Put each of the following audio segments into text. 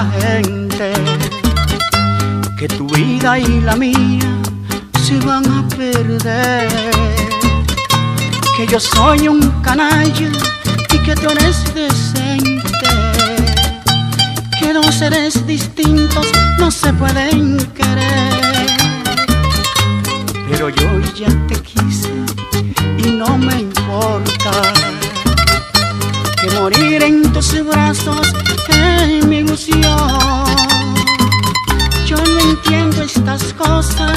la gente que tu vida y la mía se van a perder, que yo soy un canalla y que tú eres decente, que dos seres distintos no se pueden querer. Pero yo ya te quise y no me importa que morir en tus brazos es mi ilusión. Yo no entiendo estas cosas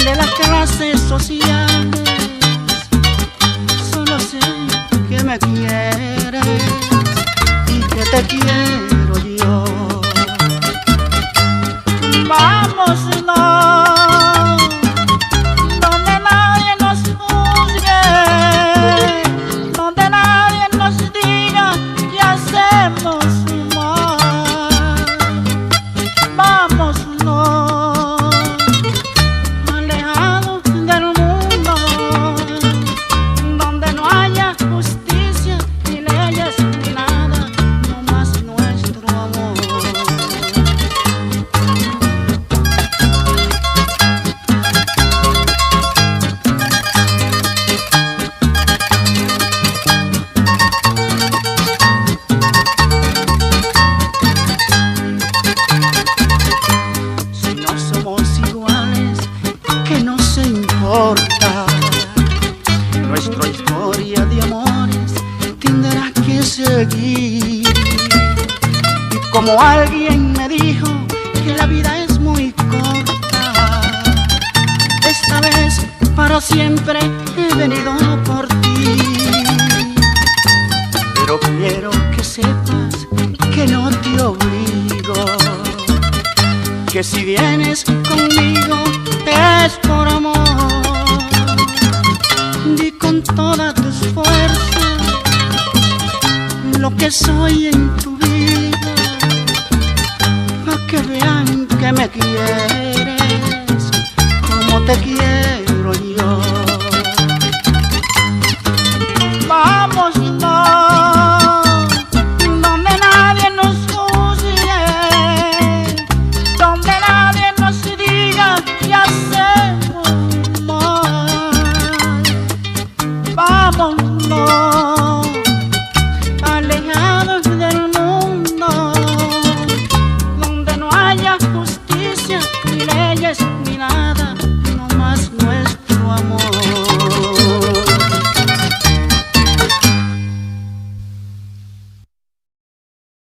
de las clases sociales, solo sé que me quieres y que te quiero yo. Vámonos donde nadie nos juzgue, donde nadie nos diga que hacemos mal. Vámonos alejados del mundo, donde no haya justicia ni leyes ni nada, no más nuestro amor. Si no somos iguales, que no se importa, nuestra historia de amores tendrá que seguir. Y como alguien me dijo que la vida es muy corta, esta vez para siempre he venido por ti. Pero quiero que sepas que no te obligo, que si vienes conmigo es por amor. Di con todas tus fuerzas lo que soy en